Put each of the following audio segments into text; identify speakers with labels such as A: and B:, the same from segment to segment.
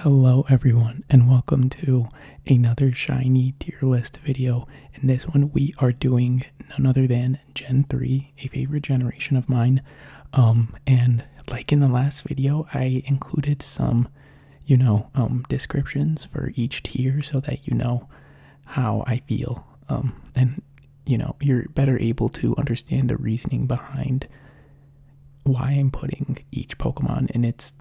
A: Hello everyone and welcome to another shiny tier list video. In this one we are doing none other than Gen 3, a favorite generation of mine. And like in the last video I included some, descriptions for each tier so that you know how I feel. And you're better able to understand the reasoning behind why I'm putting each Pokemon in its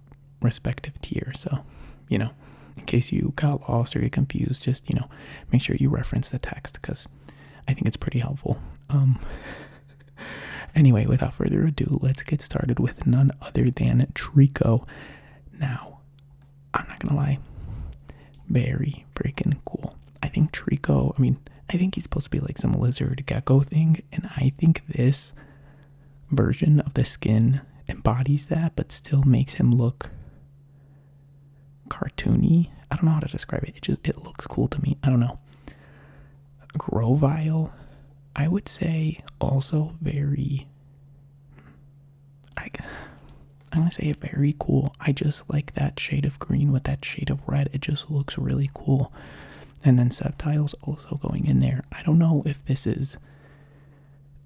A: respective tier. So in case you got lost or you're confused, just, make sure you reference the text because I think it's pretty helpful. Anyway, without further ado, let's get started with none other than Trico. Now, I'm not gonna lie, very freaking cool. I think Trico, I think he's supposed to be like some lizard gecko thing, and I think this version of the skin embodies that, but still makes him look cartoony. I don't know how to describe it. It looks cool to me. I don't know. Grovyle, I would say also very, I'm gonna say very cool. I just like that shade of green with that shade of red. It just looks really cool. And then Sceptile's also going in there. I don't know if this is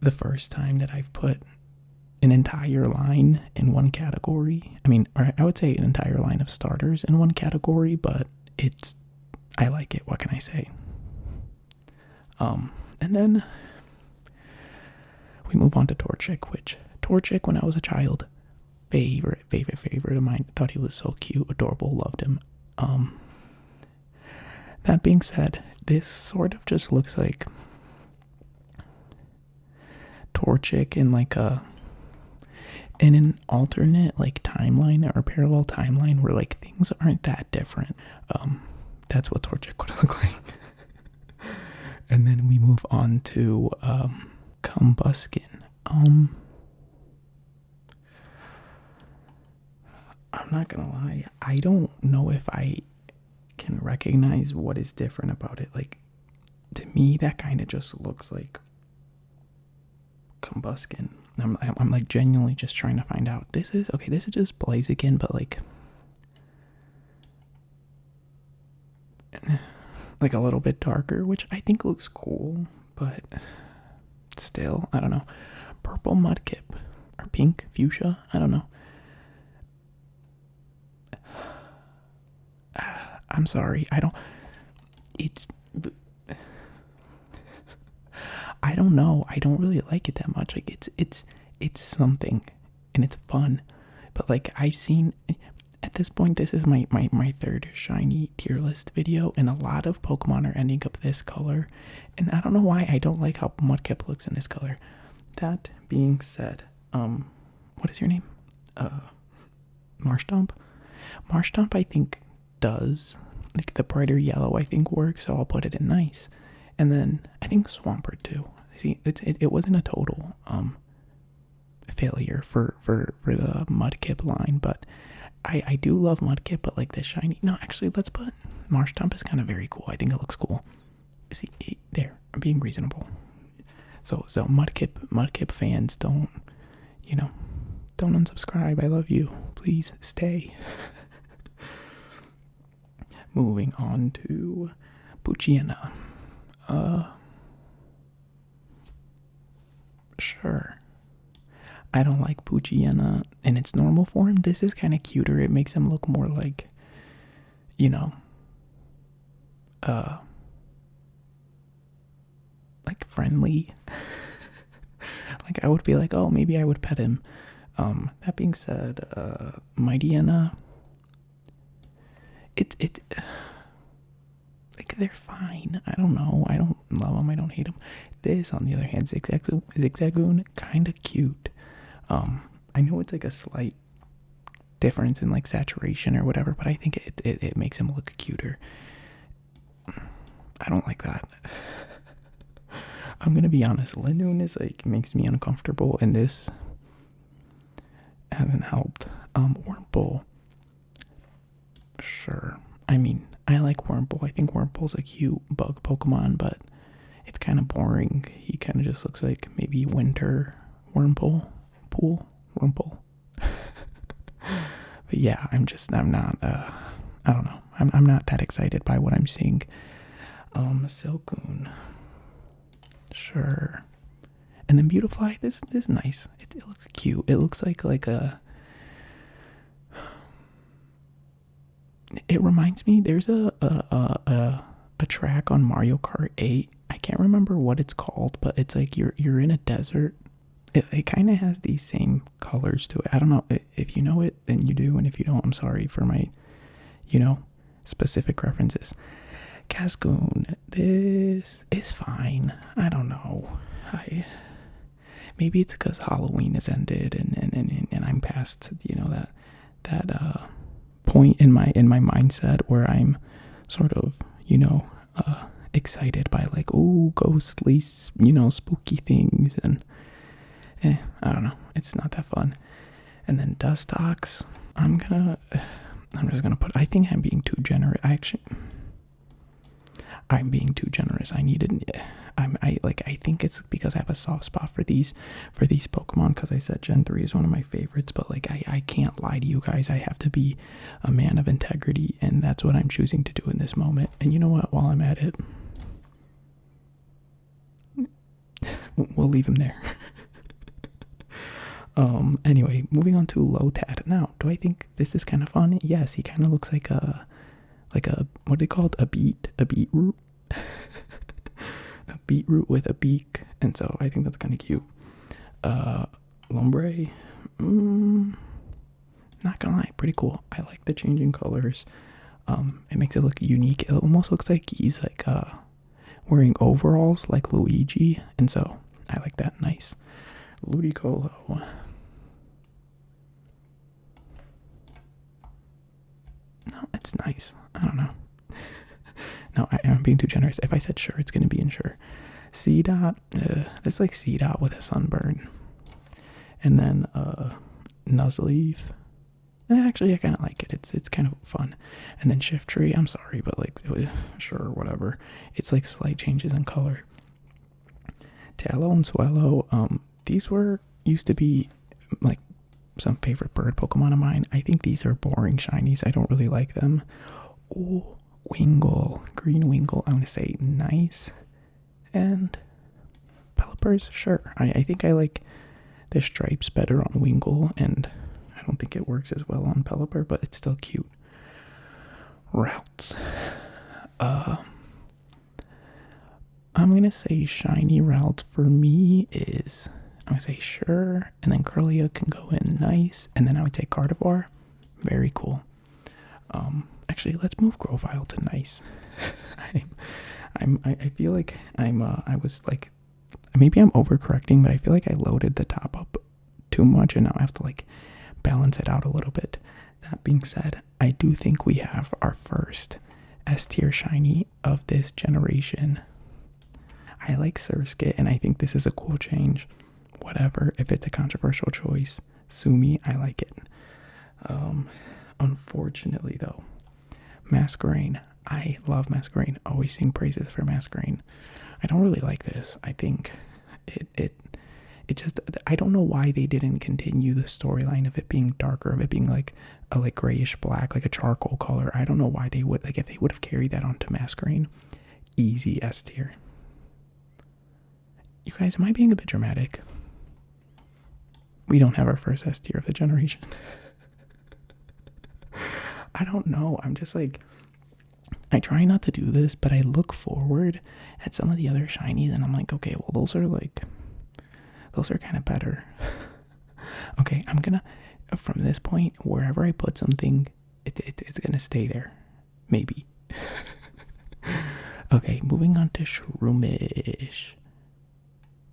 A: the first time that I've put an entire line in one category. Or I would say an entire line of starters in one category, but I like it. What can I say? And then we move on to Torchic, which Torchic, when I was a child, favorite of mine. Thought he was so cute, adorable, loved him. That being said, this sort of just looks like Torchic in an alternate timeline or parallel timeline where things aren't that different. That's what Torchic would look like. And then we move on to Combuskin. I'm not gonna lie, I don't know if I can recognize what is different about it. To me that kind of just looks like Combuskin. I'm genuinely just trying to find out. This is just Blaziken, but a little bit darker, which I think looks cool, but still, I don't know. Purple Mudkip or pink fuchsia, I don't know. I'm sorry, I don't know. I don't really like it that much. It's something and it's fun. But I've seen at this point, this is my third shiny tier list video, and a lot of Pokemon are ending up this color. And I don't know why I don't like how Mudkip looks in this color. That being said, what is your name? Marshtomp? Marshtomp I think does. The brighter yellow I think works, so I'll put it in nice. And then I think Swampert too. See, it wasn't a total failure for the Mudkip line, but I do love Mudkip, but this shiny. No, actually, let's put Marshtomp is kind of very cool. I think it looks cool. See, there, I'm being reasonable. So Mudkip fans, don't unsubscribe. I love you. Please stay. Moving on to Poochyena. Sure. I don't like Poochyena in its normal form. This is kind of cuter. It makes him look more friendly. I would be oh, maybe I would pet him. That being said, Mightyena, they're fine. I don't know. I don't love them. I don't hate them. This, on the other hand, Zigzagoon, kind of cute. I know it's a slight difference in saturation or whatever, but I think it makes him look cuter. I don't like that. I'm gonna be honest. Linoon is makes me uncomfortable, and this hasn't helped. Wurmple. Sure. I like Wurmple. I think Wurmple's a cute bug Pokemon, but it's kind of boring. He kind of just looks like maybe winter Wurmple. Wurmple. But yeah, I'm not, I don't know. I'm not that excited by what I'm seeing. Silcoon. Sure. And then Beautifly, this is nice. It looks cute. It looks like a. It reminds me. There's a track on Mario Kart 8. I can't remember what it's called, but it's like you're in a desert. It kind of has these same colors to it. I don't know if you know it, then you do, and if you don't, I'm sorry for my, specific references. Cascoon, this is fine. I don't know. Maybe it's because Halloween has ended and I'm past that point in my mindset where I'm sort of excited by like ghostly spooky things, and I don't know, it's not that fun. And then Dustox, I'm just gonna put, I think I'm being too generous. I'm being too generous. I think it's because I have a soft spot for these Pokemon, because I said Gen 3 is one of my favorites, but like I can't lie to you guys. I have to be a man of integrity, and that's what I'm choosing to do in this moment. And you know what, while I'm at it, we'll leave him there. Anyway, moving on to Lotad. Now, do I think this is kind of fun? Yes, he kind of looks like a what are they called? A beetroot. A beetroot with a beak, and so I think that's kind of cute. Lombre, not gonna lie, pretty cool. I like the changing colors. It makes it look unique. It almost looks like he's like wearing overalls like Luigi, and so I like that. Nice. Ludicolo. No, it's nice. I don't know. No, I'm being too generous. If I said sure, it's gonna be insure. C dot. It's like C dot with a sunburn. And then Nuzleaf. And actually, I kind of like it. It's kind of fun. And then Shift Tree. I'm sorry, but like, sure, whatever. It's like slight changes in color. Tallow and Swallow. These used to be like some favorite bird Pokemon of mine. I think these are boring shinies. I don't really like them. Oh, Wingull, green Wingull. I'm gonna say nice. And Pelipper's, sure. I think I like the stripes better on Wingull, and I don't think it works as well on Pelipper, but it's still cute. Routes. I'm gonna say shiny routes for me is, I'm gonna say sure, and then Curlia can go in nice, and then I would say Gardevoir, very cool. Actually, let's move Grovyle to nice. I feel like I was like, maybe I'm overcorrecting, but I feel like I loaded the top up too much, and now I have to like balance it out a little bit. That being said, I do think we have our first S tier shiny of this generation. I like Surskit, and I think this is a cool change. Whatever, if it's a controversial choice, sue me, I like it. Unfortunately though, Masquerain. I love Masquerain. Always sing praises for Masquerain. I don't really like this. I think it just, I don't know why they didn't continue the storyline of it being darker, of it being like a like grayish black, like a charcoal color. I don't know why they would, like if they would have carried that onto Masquerain, easy S tier. You guys, am I being a bit dramatic? We don't have our first S tier of the generation. I don't know. I'm just like, I try not to do this, but I look forward at some of the other shinies and I'm like, okay, well, those are kind of better. Okay, I'm gonna, from this point, wherever I put something, it's gonna stay there. Maybe. Okay, moving on to Shroomish.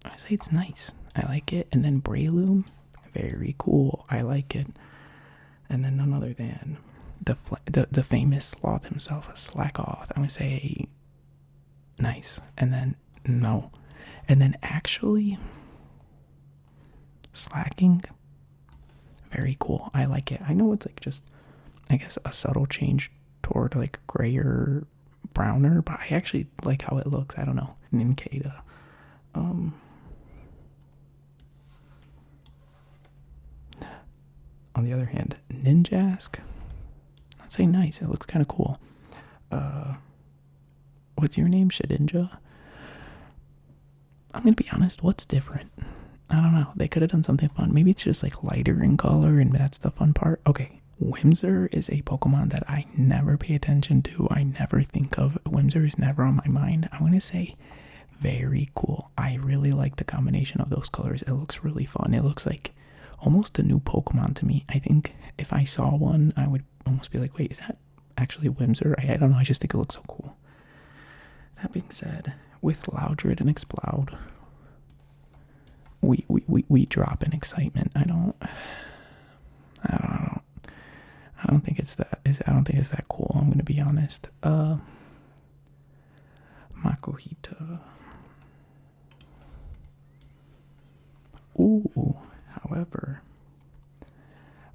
A: I say it's nice. I like it. And then Breloom, very cool. I like it. And then none other than the famous sloth himself, Slackoth. I'm gonna say nice. And then no. And then actually Slacking, very cool. I like it. I know it's like just, I guess, a subtle change toward like grayer, browner, but I actually like how it looks. I don't know. Nincada. On the other hand, Ninjask, I'd say nice. It looks kind of cool. What's your name? Shedinja? I'm gonna be honest, what's different? I don't know. They could have done something fun. Maybe it's just like lighter in color and that's the fun part. Okay, Whimsir is a Pokemon that I never pay attention to. I never think of. Whimsir is never on my mind. I'm gonna say very cool. I really like the combination of those colors. It looks really fun. It looks like almost a new Pokemon to me. I think if I saw one, I would almost be like, wait, is that actually Whimsir? I don't know. I just think it looks so cool. That being said, with Loudred and Explode, we drop in excitement. I don't think it's that. I don't think it's that cool. I'm gonna be honest. Makuhita. Ooh. However,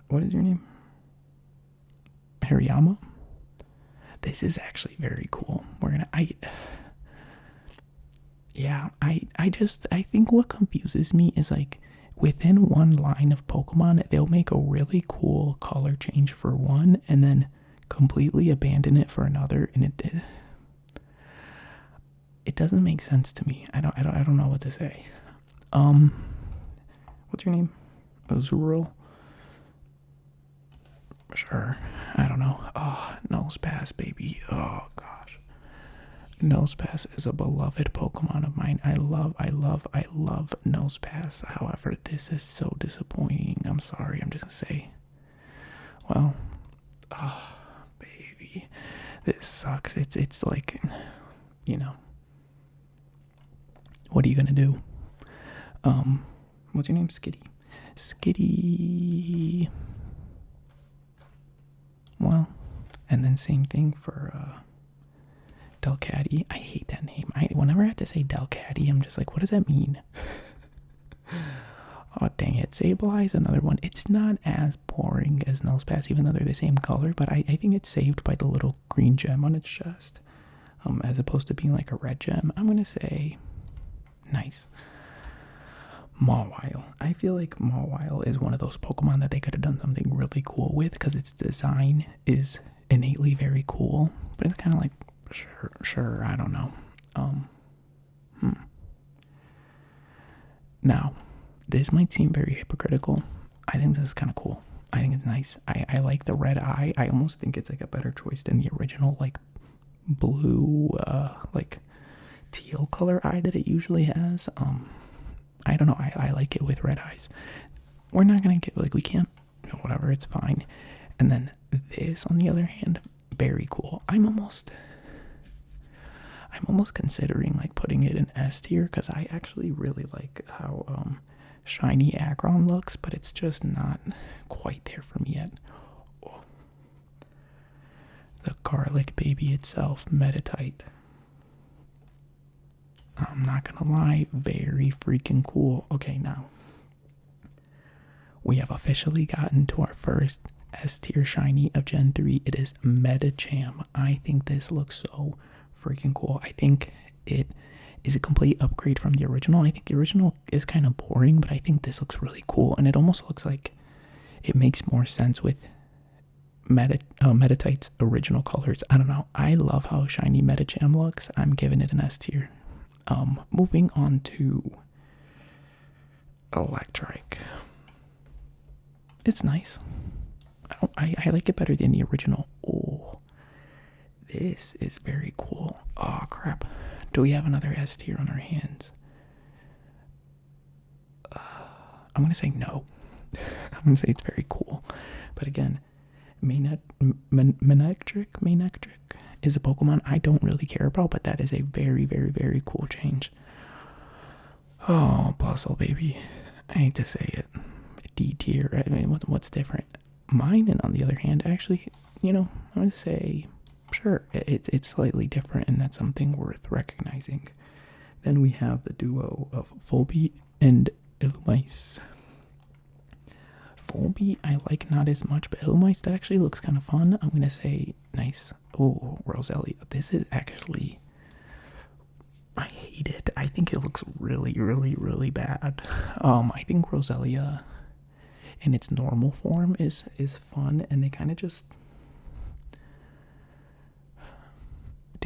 A: what is your name? Hariyama. This is actually very cool. I think what confuses me is like within one line of Pokemon, they'll make a really cool color change for one and then completely abandon it for another, and it doesn't make sense to me. I don't know what to say. What's your name? Azurill? Sure. I don't know. Oh, Nosepass, baby. Oh gosh. Nosepass is a beloved Pokemon of mine. I love Nosepass. However, this is so disappointing. I'm sorry. I'm just gonna say. Well, oh, baby. This sucks. It's like, you know. What are you gonna do? What's your name? Skitty. Skitty. Well, and then same thing for Delcatty. I hate that name. Whenever I have to say Delcatty, I'm just like, what does that mean? Oh, dang it. Sableye is another one. It's not as boring as Nosepass, even though they're the same color, but I think it's saved by the little green gem on its chest, as opposed to being like a red gem. I'm going to say nice. Mawile. I feel like Mawile is one of those Pokemon that they could have done something really cool with because its design is innately very cool, but it's kind of like, sure, I don't know. Now, this might seem very hypocritical. I think this is kind of cool. I think it's nice. I like the red eye. I almost think it's like a better choice than the original like blue, like teal color eye that it usually has. I don't know. I like it with red eyes. We're not gonna get like we can't. Whatever. It's fine. And then this, on the other hand, very cool. I'm almost considering like putting it in S tier because I actually really like how shiny Aggron looks, but it's just not quite there for me yet. Oh. The garlic baby itself, Meditite. I'm not gonna lie, very freaking cool. Okay, now we have officially gotten to our first S tier shiny of Gen 3. It is Medicham. I think this looks so freaking cool. I think it is a complete upgrade from the original. I think the original is kind of boring, but I think this looks really cool, and it almost looks like it makes more sense with Meditite's original colors. I don't know. I love how shiny Medicham looks. I'm giving it an S tier. Moving on to Electric. It's nice. I like it better than the original. Oh, this is very cool. Oh crap. Do we have another S tier on our hands? I'm gonna say no. I'm gonna say it's very cool. But again, Manectric is a Pokemon I don't really care about, but that is a very, very, very cool change. Oh, Blustle, baby. I hate to say it. D tier. I mean, what's different? Mine, and on the other hand, actually, I'm going to say, sure, it's slightly different, and that's something worth recognizing. Then we have the duo of Volbeat and Illumise. Volbeat, I like not as much, but Illumise, that actually looks kind of fun. I'm going to say nice. Oh, Roselia. This is actually, I hate it. I think it looks really, really, really bad. I think Roselia in its normal form is fun, and they kind of just,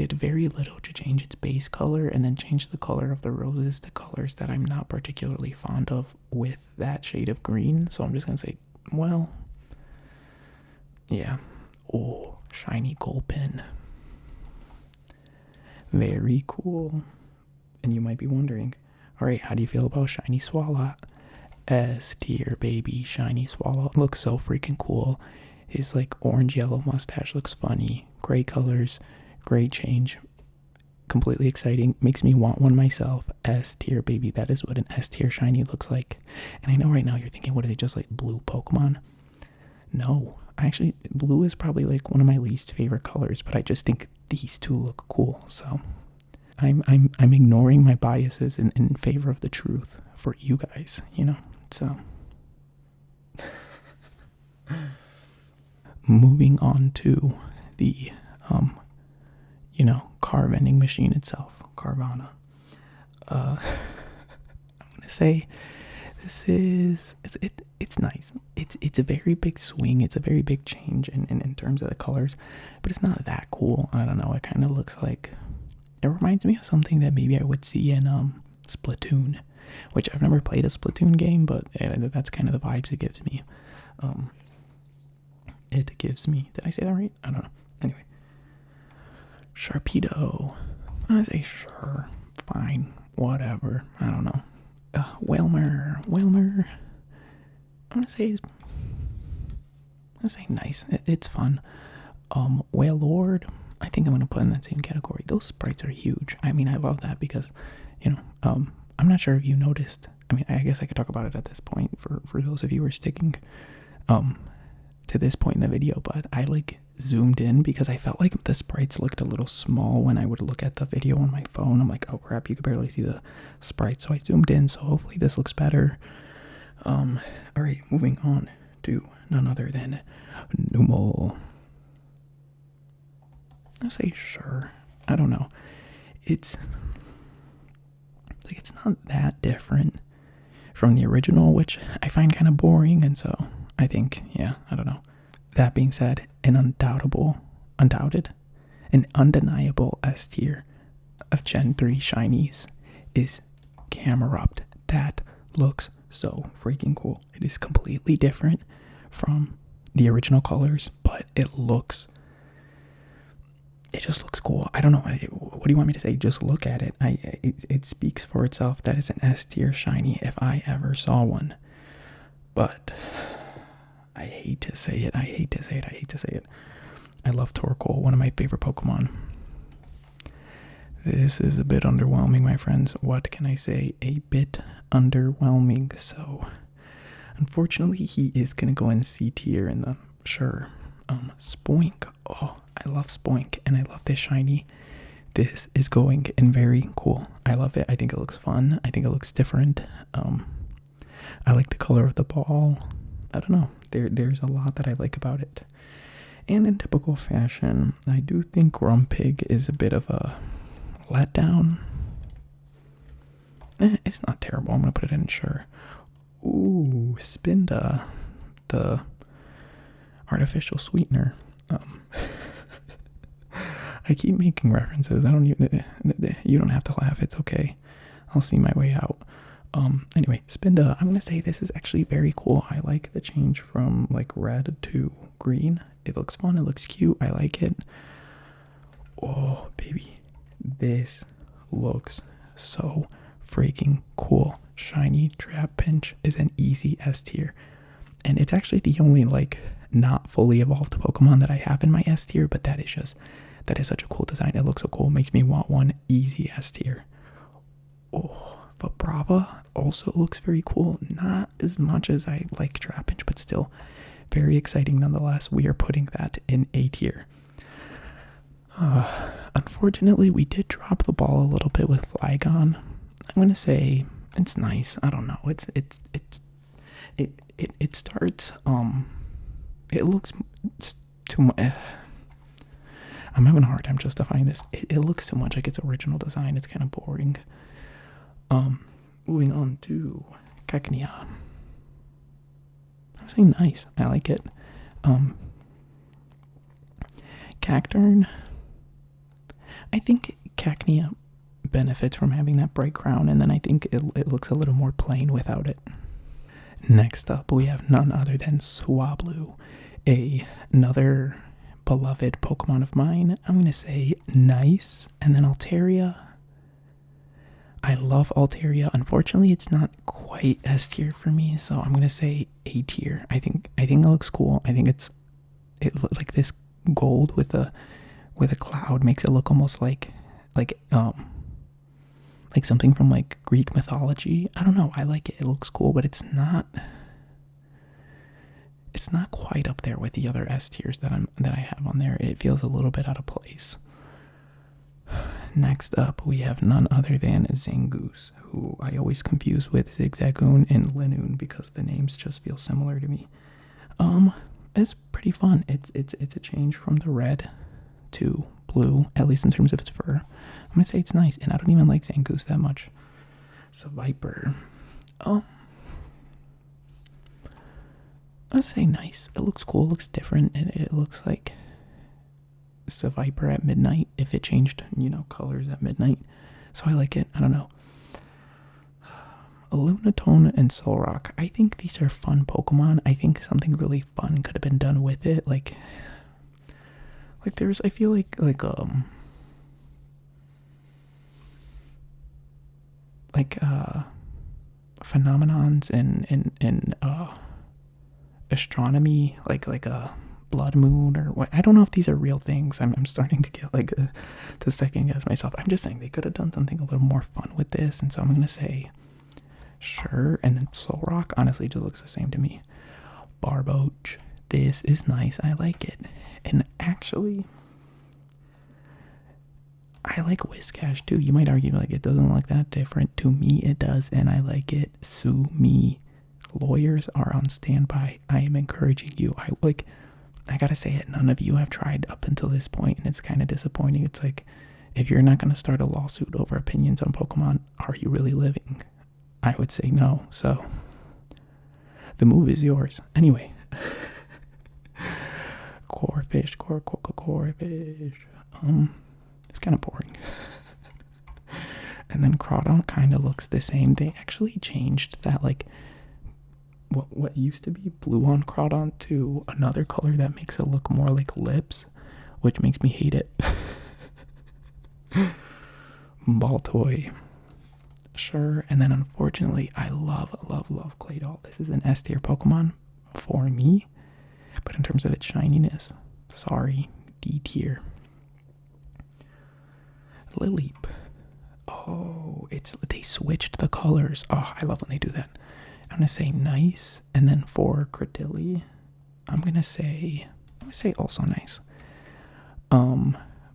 A: did very little to change its base color and then change the color of the roses to colors that I'm not particularly fond of with that shade of green. So I'm just gonna say, well, yeah. Oh, shiny Gulpin. Very cool. And you might be wondering, all right, how do you feel about shiny Swalot? S tier, baby. Shiny Swalot looks so freaking cool. His like orange yellow mustache looks funny. Gray colors, great change. Completely exciting. Makes me want one myself. S tier, baby. That is what an S tier shiny looks like. And I know right now you're thinking, what are they, just like blue Pokemon? No, actually, blue is probably like one of my least favorite colors, but I just think these two look cool. So I'm ignoring my biases in favor of the truth for you guys, you know. So moving on to the car vending machine itself, Carvana. I'm gonna say it's nice. It's a very big swing. It's a very big change in terms of the colors, but it's not that cool. I don't know. It kind of looks like, it reminds me of something that maybe I would see in Splatoon, which I've never played a Splatoon game, but that's kind of the vibes it gives me. It gives me. Did I say that right? I don't know. Anyway, Sharpedo. I say sure, fine, whatever. I don't know. Wilmer. I'm gonna say nice. It's fun. Wailord, I think I'm gonna put in that same category. Those sprites are huge. I mean, I love that because, I'm not sure if you noticed. I mean, I guess I could talk about it at this point for those of you who are sticking to this point in the video, but I like zoomed in because I felt like the sprites looked a little small when I would look at the video on my phone. I'm like, oh crap, you could barely see the sprites, so I zoomed in, so hopefully this looks better. Alright, moving on to none other than Numel. I'll say sure. I don't know. It's not that different from the original, which I find kind of boring, and so I think, yeah, I don't know. That being said, an undeniable S tier of Gen 3 shinies is Camerupt. That looks so freaking cool. It is completely different from the original colors, but it just looks cool. I don't know. What do you want me to say? Just look at it. It speaks for itself. That is an S tier shiny if I ever saw one. But I hate to say it. I love Torkoal, one of my favorite Pokemon. This is a bit underwhelming, my friends. What can I say? A bit underwhelming. So, unfortunately, he is going to go in C tier in the, sure. Spoink. Oh, I love Spoink, and I love this shiny. This is going in very cool. I love it. I think it looks fun. I think it looks different. I like the color of the ball. I don't know. There's a lot that I like about it. And in typical fashion, I do think Grumpig is a bit of a letdown. It's not terrible. I'm going to put it in sure. Ooh, Spinda, the artificial sweetener. I keep making references. You don't have to laugh. It's okay. I'll see my way out. Anyway, Spinda, I'm gonna say this is actually very cool. I like the change from like red to green. It looks fun, it looks cute, I like it. Oh, baby. This looks so freaking cool. Shiny Trapinch is an easy S tier. And it's actually the only like not fully evolved Pokemon that I have in my S tier, but that is such a cool design. It looks so cool, makes me want one. Easy S tier. Oh, but Brava also looks very cool. Not as much as I like Trapinch, but still very exciting nonetheless. We are putting that in A tier. Unfortunately, we did drop the ball a little bit with Flygon. I'm gonna say it's nice. I don't know. It starts. It looks too much. I'm having a hard time justifying this. It looks too much like its original design. It's kind of boring. Moving on to Cacnea. I'm saying nice. I like it. Cacturn. I think Cacnea benefits from having that bright crown, and then I think it looks a little more plain without it. Next up, we have none other than Swablu, another beloved Pokemon of mine. I'm going to say nice, and then Altaria. I love Altaria. Unfortunately, it's not quite S tier for me, so I'm going to say A tier. I think it looks cool. I think it like this gold with a cloud makes it look almost like something from like Greek mythology. I don't know. I like it. It looks cool, but it's not quite up there with the other S tiers that I have on there. It feels a little bit out of place. Next up, we have none other than Zangoose, who I always confuse with Zigzagoon and Linoon because the names just feel similar to me. It's pretty fun. It's a change from the red to blue, at least in terms of its fur. I'm gonna say it's nice, and I don't even like Zangoose that much. So Viper, let's say nice. It looks cool. It looks different, and it looks like Viper at midnight if it changed, colors at midnight. So I like it. I don't know. Lunatone and Solrock. I think these are fun Pokemon. I think something really fun could have been done with it. Like there's, I feel like phenomenons in astronomy, like a blood moon or what. I don't know if these are real things. I'm starting to get to second guess myself. I'm just saying they could have done something a little more fun with this, and so I'm gonna say sure. And then Solrock honestly just looks the same to me. Barboach, this is nice. I like it. And actually, I like Whiscash too. You might argue like it doesn't look that different. To me it does, and I like it. Sue me. Lawyers are on standby. I am encouraging you. I gotta say it, none of you have tried up until this point, and it's kind of disappointing. It's like, if you're not gonna start a lawsuit over opinions on Pokemon, are you really living? I would say no, so the move is yours. Anyway. Corphish. It's kind of boring. And then Crawdon kind of looks the same. They actually changed that, what used to be blue on Crawdon to another color that makes it look more like lips, which makes me hate it. Baltoy. Sure. And then unfortunately, I love Claydol. This is an S tier Pokemon for me, but in terms of its shininess, sorry, D tier. Lileep. Oh, they switched the colors. Oh, I love when they do that. I'm gonna say nice, and then for Credilli, I'm gonna say also nice.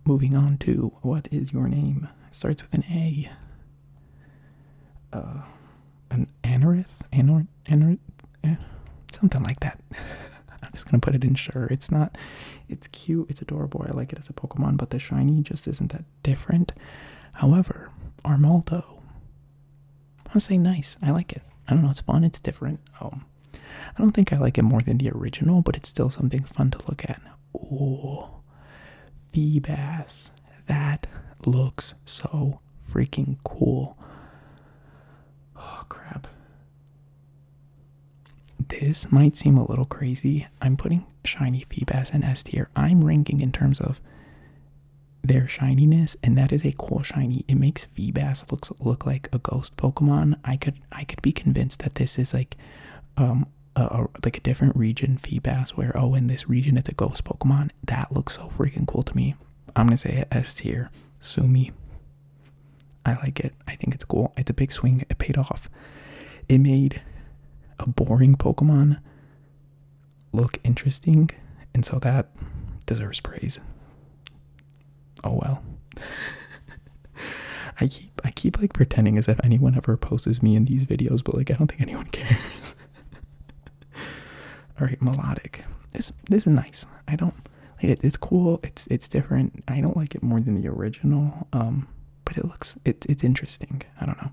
A: Moving on to what is your name? It starts with an A. An Anorith, something like that. I'm just gonna put it in sure. It's cute, it's adorable. I like it as a Pokemon, but the shiny just isn't that different. However, Armaldo, I'm gonna say nice. I like it. I don't know, it's fun, it's different. I don't think I like it more than the original, but it's still something fun to look at. Oh, Feebas. That looks so freaking cool. Oh, crap. This might seem a little crazy. I'm putting shiny Feebas in S tier. I'm ranking in terms of their shininess, and that is a cool shiny. It makes Feebas look like a ghost Pokemon. I could be convinced that this is like a different region Feebas, where in this region it's a ghost Pokemon. That looks so freaking cool to me. I'm gonna say S tier. Sue me. I like it. I think it's cool. It's a big swing. It paid off. It made a boring Pokemon look interesting, and so that deserves praise. Oh well. I keep like pretending as if anyone ever opposes me in these videos, but I don't think anyone cares. All right, Melodic. This is nice. I don't like it. It's cool. It's different. I don't like it more than the original. But it's interesting. I don't know.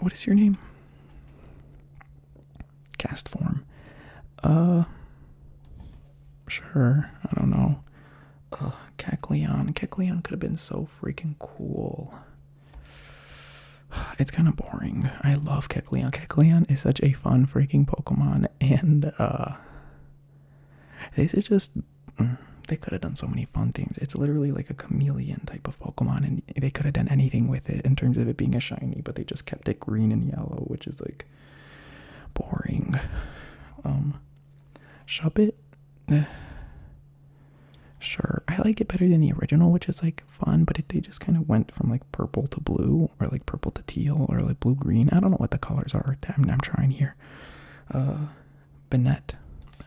A: What is your name? Cast form. Sure, I don't know. Ugh, Kecleon. Kecleon could have been so freaking cool. It's kind of boring. I love Kecleon. Kecleon is such a fun freaking Pokemon, and this is just. They could have done so many fun things. It's literally like a chameleon type of Pokemon, and they could have done anything with it in terms of it being a shiny, but they just kept it green and yellow, which is like boring. Shuppet, sure. I like it better than the original, which is like fun, but they just kind of went from like purple to blue, or like purple to teal, or like blue green. I don't know what the colors are. I'm trying here. Banette,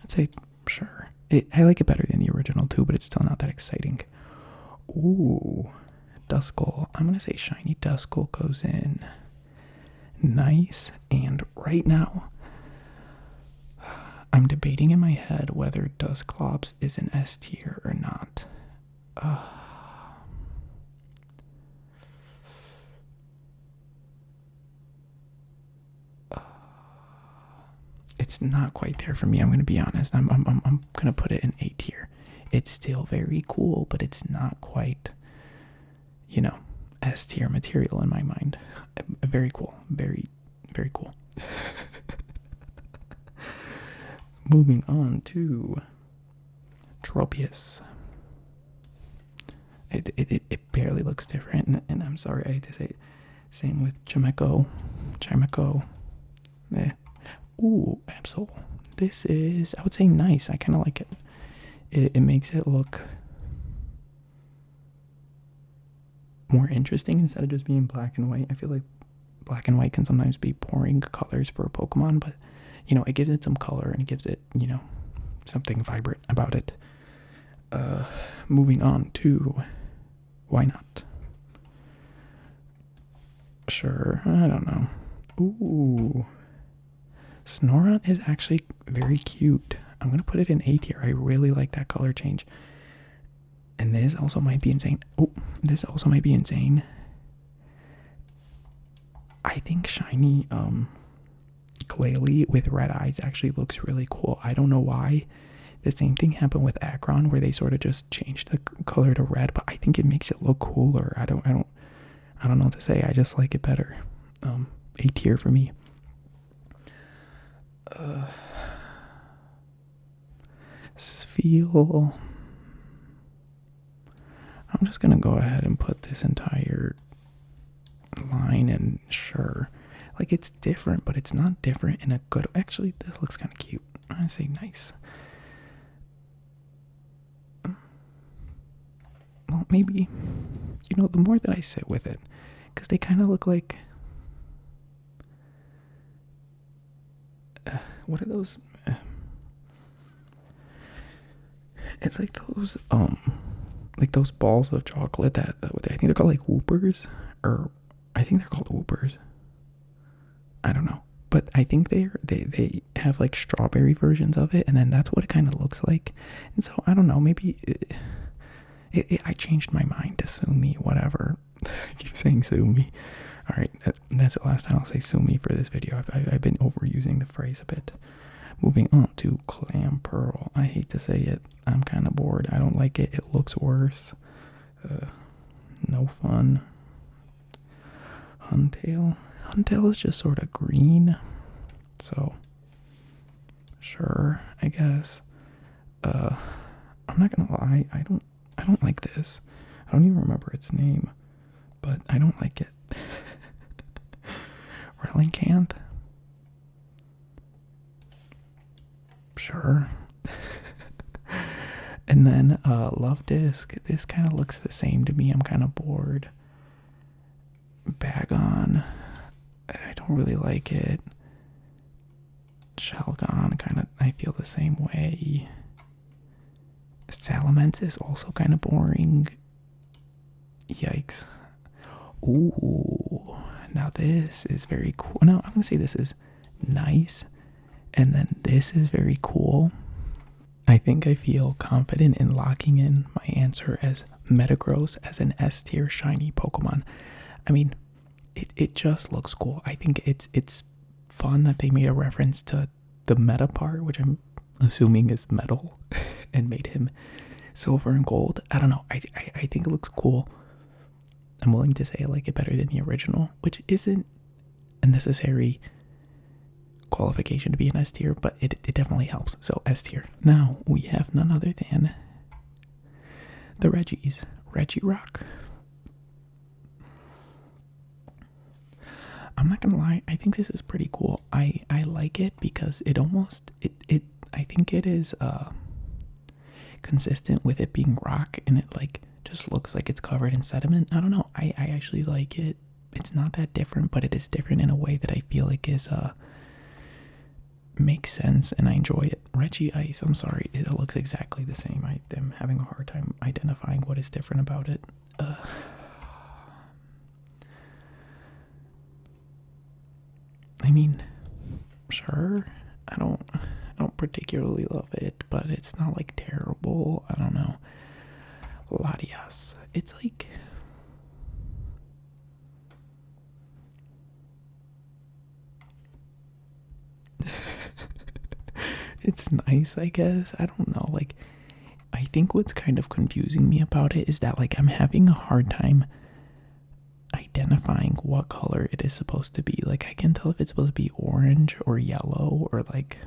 A: I'd say sure. I like it better than the original too, but it's still not that exciting. Ooh, Duskull. I'm gonna say shiny Duskull goes in. Nice. And right now, I'm debating in my head whether Dusclops is an S tier or not. It's not quite there for me. I'm gonna be honest. I'm gonna put it in A tier. It's still very cool, but it's not quite, S tier material in my mind. Very cool. Very, very cool. Moving on to Tropius. It barely looks different, and I'm sorry I hate to say it. Same with Chimecho. Ooh, Absol. This is, I would say, nice. I kind of like it. It makes it look more interesting instead of just being black and white. I feel like black and white can sometimes be boring colors for a Pokemon, but it gives it some color and it gives it, something vibrant about it. Moving on to why not? Sure, I don't know. Ooh. Snorunt is actually very cute. I'm gonna put it in A tier. I really like that color change. And this also might be insane. Oh, this also might be insane. I think shiny Glalie with red eyes actually looks really cool. I don't know why. The same thing happened with Akron, where they sort of just changed the color to red, but I think it makes it look cooler. I don't know what to say. I just like it better. A tier for me. Feel. I'm just gonna go ahead and put this entire line in. Sure, like it's different, but it's not different in a good. Actually, this looks kind of cute. I say nice. Well, maybe the more that I sit with it, because they kind of look like. What are those? It's like those balls of chocolate that I think they're called like whoopers, or I think they're called whoopers. I don't know, but I think they have like strawberry versions of it, and then that's what it kind of looks like. And so I don't know, maybe I changed my mind to sue me, whatever. I keep saying sue me. All right, that's the last time I'll say sue me for this video. I've been overusing the phrase a bit. Moving on to Clam Pearl. I hate to say it. I'm kind of bored. I don't like it. It looks worse. No fun. Huntail. Huntail is just sort of green. So, sure, I guess. I'm not gonna lie. I don't like this. I don't even remember its name, but I don't like it. Relincanth. Sure. And then Love Disc. This kind of looks the same to me. I'm kind of bored. Bagon. I don't really like it. Shelgon, kind of, I feel the same way. Salamence is also kind of boring. Yikes. Ooh. Now this is very cool. No, I'm going to say this is nice. And then this is very cool. I think I feel confident in locking in my answer as Metagross as an S tier shiny Pokemon. I mean, it just looks cool. I think it's fun that they made a reference to the meta part, which I'm assuming is metal, and made him silver and gold. I don't know. I think it looks cool. I'm willing to say I like it better than the original, which isn't a necessary qualification to be an S tier, but it definitely helps. So S tier. Now we have none other than the Reggies. Reggie Rock. I'm not gonna lie, I think this is pretty cool. I like it because it almost I think it is consistent with it being rock, and it like just looks like it's covered in sediment. I don't know. I actually like it. It's not that different, but it is different in a way that I feel like is makes sense, and I enjoy it. Reggie Ice, I'm sorry, it looks exactly the same. I'm having a hard time identifying what is different about it. I mean, sure. I don't particularly love it, but it's not like terrible. I don't know. Latias. It's like it's nice, I guess. I don't know. Like, I think what's kind of confusing me about it is that like I'm having a hard time identifying what color it is supposed to be. Like, I can tell if it's supposed to be orange or yellow or like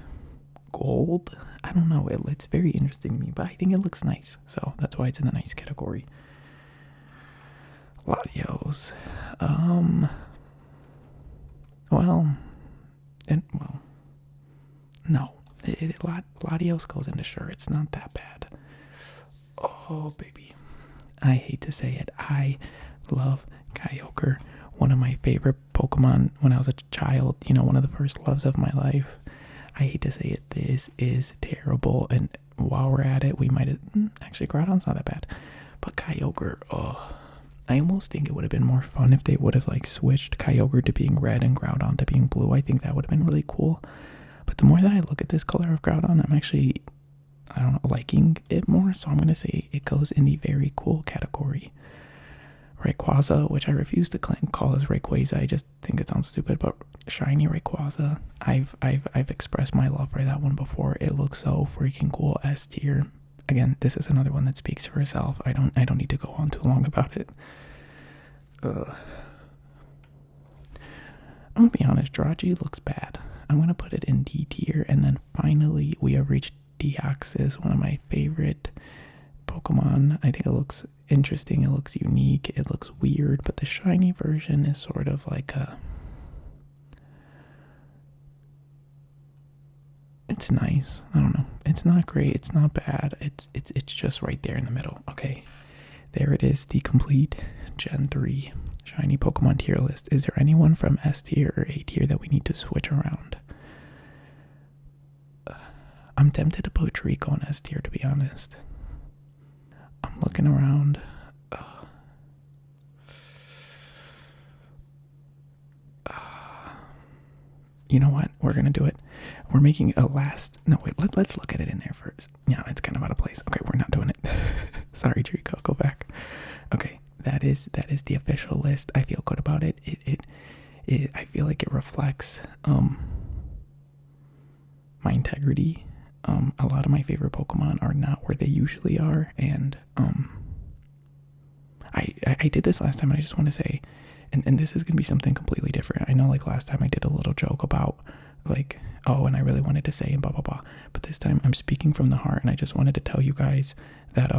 A: gold. I don't know. It's very interesting to me, but I think it looks nice, so that's why it's in the nice category. Latios. Well, no. Latios goes into sure. It's not that bad. Oh, baby. I hate to say it. I love Kyogre. One of my favorite Pokemon when I was a child. You know, one of the first loves of my life. I hate to say it. This is terrible. And while we're at it, we might have... Actually, Groudon's not that bad. But Kyogre, I almost think it would have been more fun if they would have like switched Kyogre to being red and Groudon to being blue. I think that would have been really cool. But the more that I look at this color of Groudon, I'm actually, I don't know, liking it more. So I'm going to say it goes in the very cool category. Rayquaza, which I refuse to call as Rayquaza. I just think it sounds stupid. But shiny Rayquaza, I've expressed my love for that one before. It looks so freaking cool. S tier. Again, this is another one that speaks for itself. I don't need to go on too long about it. I'm gonna be honest, Jirachi looks bad. I'm gonna put it in D tier, and then finally we have reached Deoxys, one of my favorite Pokemon. I think it looks interesting, it looks unique, it looks weird, but the shiny version is sort of like a... It's nice. I don't know. It's not great, it's not bad. It's just right there in the middle. Okay. There it is, the complete Gen 3 shiny Pokemon tier list. Is there anyone from S tier or A tier that we need to switch around? I'm tempted to put Trico on S tier, to be honest. I'm looking around. You know what? We're gonna do it. We're making a last... No, wait, let's look at it in there first. Yeah, it's kind of out of place. Okay, we're not doing it. Sorry, Trico, go back. Okay, that is the official list. I feel good about it. I feel like it reflects my integrity. A lot of my favorite Pokemon are not where they usually are, and I did this last time, and I just want to say, and this is gonna be something completely different. I know, like last time I did a little joke about like, oh, and I really wanted to say and blah blah blah, but this time I'm speaking from the heart, and I just wanted to tell you guys that